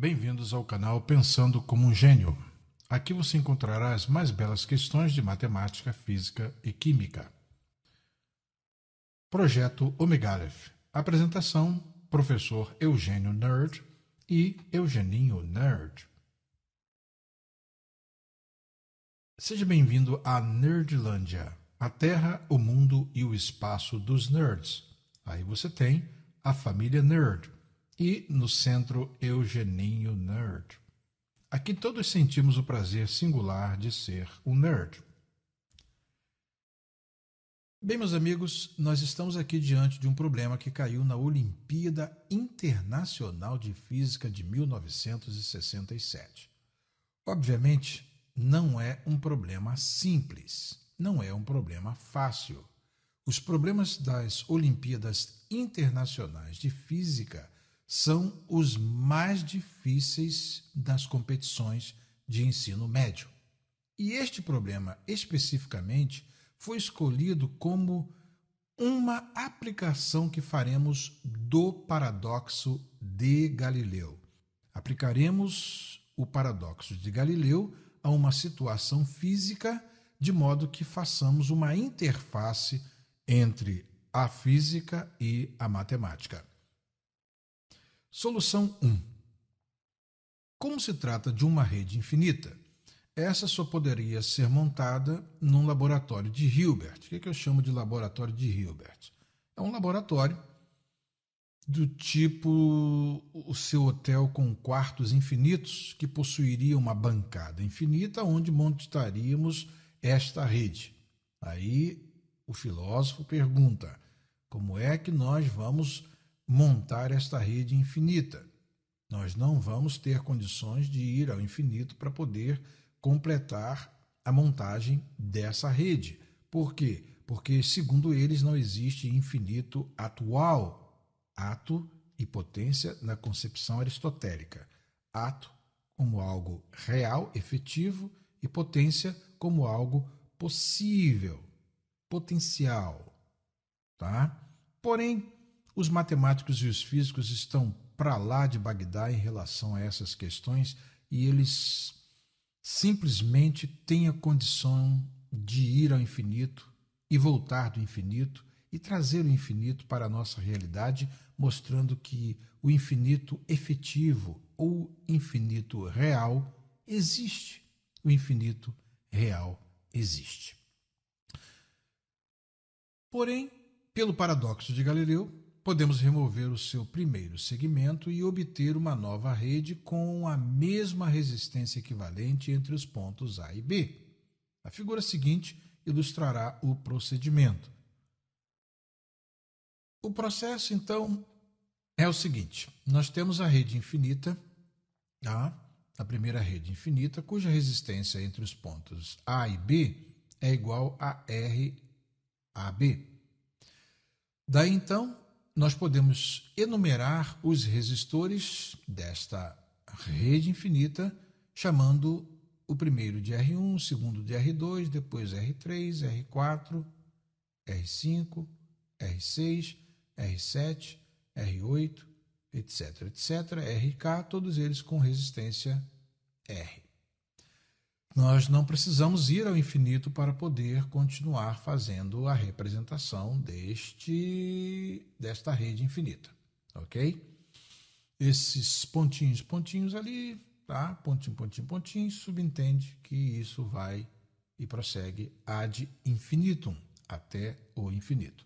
Bem-vindos ao canal Pensando como um Gênio. Aqui você encontrará as mais belas questões de matemática, física e química. Projeto Omega Aleph. Apresentação: Professor Eugênio Nerd e Eugeninho Nerd. Seja bem-vindo à Nerdlândia, a Terra, o mundo e o espaço dos nerds. Aí você tem a família Nerd e, no centro, Eugeninho Nerd. Aqui todos sentimos o prazer singular de ser um nerd. Bem, meus amigos, nós estamos aqui diante de um problema que caiu na Olimpíada Internacional de Física de 1967. Obviamente, não é um problema simples, não é um problema fácil. Os problemas das Olimpíadas Internacionais de Física são os mais difíceis das competições de ensino médio. E este problema, especificamente, foi escolhido como uma aplicação que faremos do paradoxo de Galileu. Aplicaremos o paradoxo de Galileu a uma situação física, de modo que façamos uma interface entre a física e a matemática. Solução 1. Como se trata de uma rede infinita, essa só poderia ser montada num laboratório de Hilbert. O que eu chamo de laboratório de Hilbert? É um laboratório do tipo o seu hotel com quartos infinitos, que possuiria uma bancada infinita onde montaríamos esta rede. Aí o filósofo pergunta: como é que nós vamos montar esta rede infinita? Nós não vamos ter condições de ir ao infinito para poder completar a montagem dessa rede. Por quê? Porque, segundo eles, não existe infinito atual. Ato e potência na concepção aristotélica. Ato como algo real, efetivo, e potência como algo possível, potencial. Tá? Porém, os matemáticos e os físicos estão para lá de Bagdá em relação a essas questões e eles simplesmente têm a condição de ir ao infinito e voltar do infinito e trazer o infinito para a nossa realidade, mostrando que o infinito efetivo ou infinito real existe. O infinito real existe. Porém, pelo paradoxo de Galileu, podemos remover o seu primeiro segmento e obter uma nova rede com a mesma resistência equivalente entre os pontos A e B. A figura seguinte ilustrará o procedimento. O processo, então, é o seguinte: nós temos a rede infinita, tá? A primeira rede infinita, cuja resistência entre os pontos A e B é igual a RAB. Daí, então, nós podemos enumerar os resistores desta rede infinita, chamando o primeiro de R1, o segundo de R2, depois R3, R4, R5, R6, R7, R8, etc, etc, RK, todos eles com resistência R. Nós não precisamos ir ao infinito para poder continuar fazendo a representação desta rede infinita, ok? Esses pontinhos ali, tá? Pontinho, pontinho, pontinho, subentende que isso vai e prossegue ad infinitum, até o infinito.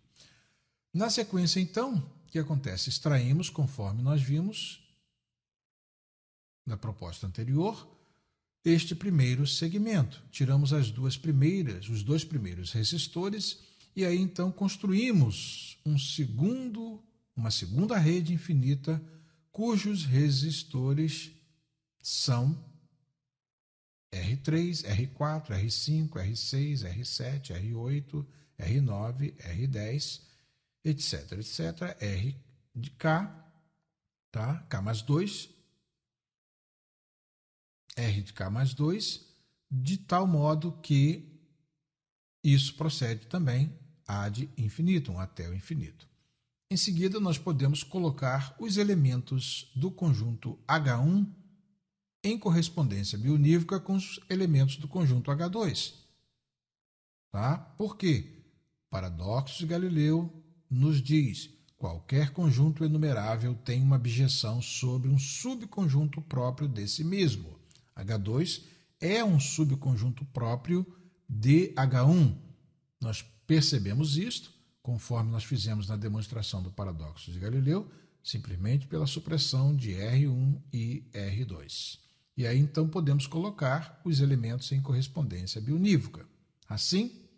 Na sequência, então, o que acontece? Extraímos, conforme nós vimos na proposta anterior, este primeiro segmento. Tiramos os dois primeiros resistores e aí então construímos uma segunda rede infinita cujos resistores são R3, R4, R5, R6, R7, R8, R9, R10, etc, etc, R de K, tá? K mais 2, R de K mais 2, de tal modo que isso procede também ad infinitum, até o infinito. Em seguida, nós podemos colocar os elementos do conjunto H1 em correspondência bionívoca com os elementos do conjunto H2. Tá? Por quê? O paradoxo de Galileu nos diz: qualquer conjunto enumerável tem uma bijeção sobre um subconjunto próprio desse mesmo. H2 é um subconjunto próprio de H1. Nós percebemos isto, conforme nós fizemos na demonstração do paradoxo de Galileu, simplesmente pela supressão de R1 e R2. E aí, então, podemos colocar os elementos em correspondência bionívoca. Assim,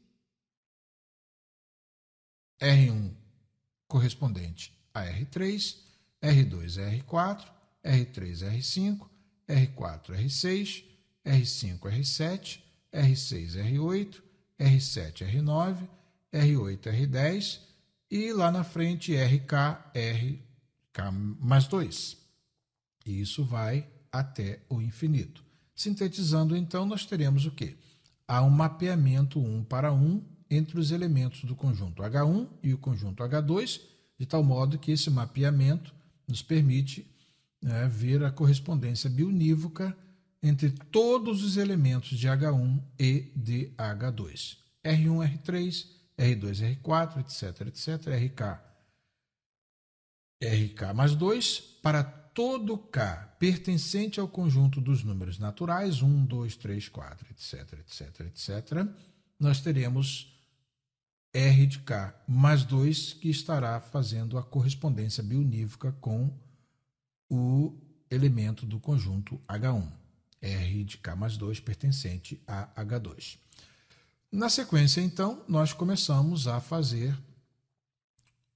R1 correspondente a R3, R2 a R4, R3 a R5, R4 a R6, R5 a R7, R6 a R8, R7 a R9, R8 a R10 e lá na frente RK mais 2. E isso vai até o infinito. Sintetizando, então, nós teremos o quê? Há um mapeamento 1 para 1 entre os elementos do conjunto H1 e o conjunto H2, de tal modo que esse mapeamento nos permite ver a correspondência bionívoca entre todos os elementos de H1 e de H2. R1, R3, R2, R4, etc, etc, RK mais 2, para todo K pertencente ao conjunto dos números naturais, 1, 2, 3, 4, etc, etc, etc, nós teremos R de K mais 2, que estará fazendo a correspondência bionívoca com o elemento do conjunto H1. R de K mais 2 pertencente a H2. Na sequência, então, nós começamos a fazer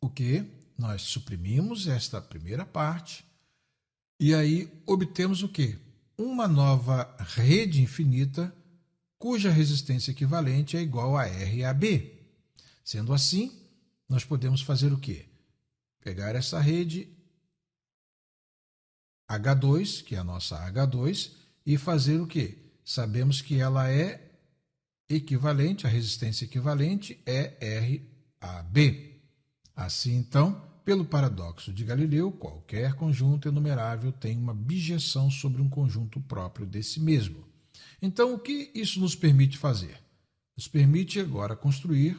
o quê? Nós suprimimos esta primeira parte e aí obtemos o quê? Uma nova rede infinita cuja resistência equivalente é igual a RAB. Sendo assim, nós podemos fazer o quê? Pegar essa rede H2, que é a nossa H2, e fazer o quê? Sabemos que ela é equivalente, a resistência equivalente é RAB. Assim, então, pelo paradoxo de Galileu, qualquer conjunto enumerável tem uma bijeção sobre um conjunto próprio desse mesmo. Então, o que isso nos permite fazer? Nos permite agora construir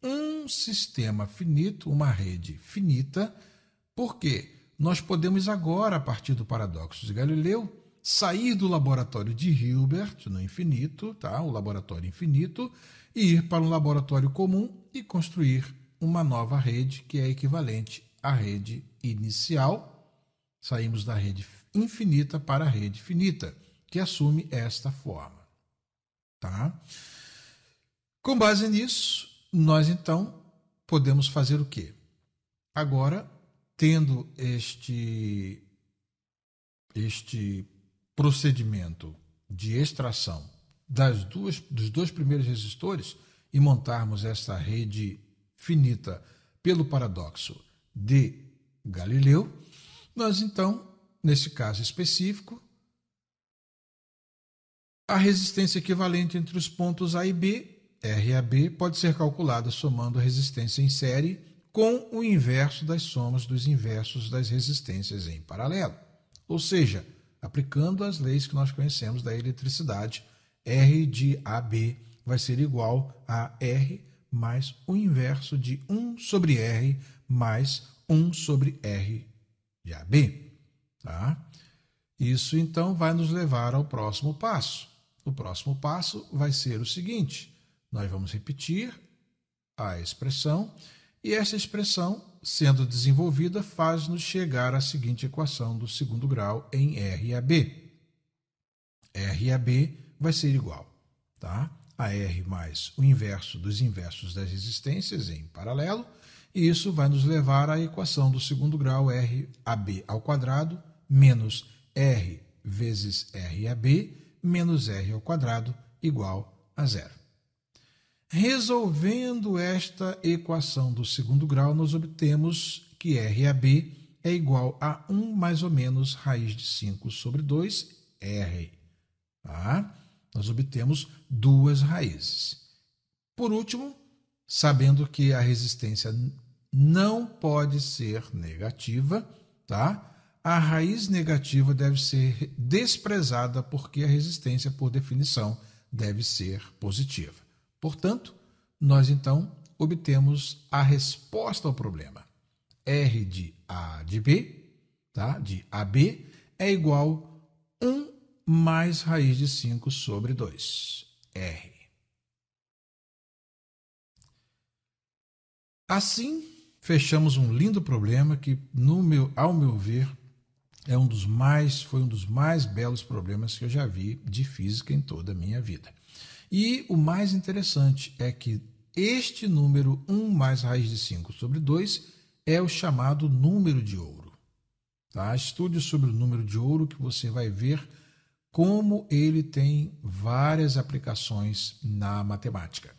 um sistema finito, uma rede finita, porque nós podemos agora, a partir do paradoxo de Galileu, sair do laboratório de Hilbert, no infinito, tá? O laboratório infinito, e ir para um laboratório comum e construir uma nova rede que é equivalente à rede inicial. Saímos da rede infinita para a rede finita, que assume esta forma. Tá? Com base nisso, nós então podemos fazer o quê? Agora, tendo este procedimento de extração dos dois primeiros resistores e montarmos essa rede finita pelo paradoxo de Galileu, nós então, nesse caso específico, a resistência equivalente entre os pontos A e B, RAB, pode ser calculada somando a resistência em série com o inverso das somas dos inversos das resistências em paralelo. Ou seja, aplicando as leis que nós conhecemos da eletricidade, R de AB vai ser igual a R mais o inverso de 1 sobre R mais 1 sobre R de AB. Tá? Isso, então, vai nos levar ao próximo passo. O próximo passo vai ser o seguinte: nós vamos repetir a expressão e essa expressão, sendo desenvolvida, faz-nos chegar à seguinte equação do segundo grau em RAB. RAB vai ser igual, tá? A R mais o inverso dos inversos das resistências em paralelo, e isso vai nos levar à equação do segundo grau RAB ao quadrado menos R vezes RAB menos R ao quadrado igual a zero. Resolvendo esta equação do segundo grau, nós obtemos que RAB é igual a 1 mais ou menos raiz de 5 sobre 2 R. Tá? Nós obtemos duas raízes. Por último, sabendo que a resistência não pode ser negativa, tá? a raiz negativa deve ser desprezada porque a resistência, por definição, deve ser positiva. Portanto, nós então obtemos a resposta ao problema. R de A de B, tá? De AB, é igual a 1 mais raiz de 5 sobre 2. R. Assim, fechamos um lindo problema que, ao meu ver, foi um dos mais belos problemas que eu já vi de física em toda a minha vida. E o mais interessante é que este número 1 mais raiz de 5 sobre 2 é o chamado número de ouro. Tá? Estude sobre o número de ouro que você vai ver como ele tem várias aplicações na matemática.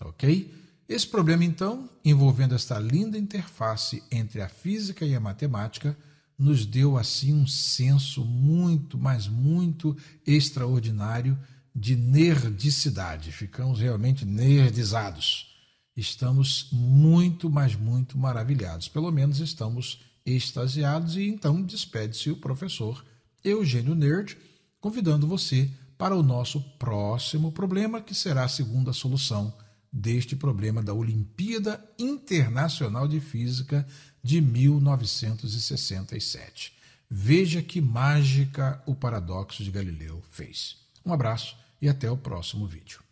Ok? Esse problema, então, envolvendo esta linda interface entre a física e a matemática, nos deu assim um senso muito, mas muito extraordinário de nerdicidade. Ficamos realmente nerdizados. Estamos muito, mas muito maravilhados. Pelo menos estamos extasiados e então despede-se o professor Eugênio Nerd, convidando você para o nosso próximo problema, que será a segunda solução deste problema da Olimpíada Internacional de Física de 1967. Veja que mágica o paradoxo de Galileu fez. Um abraço e até o próximo vídeo.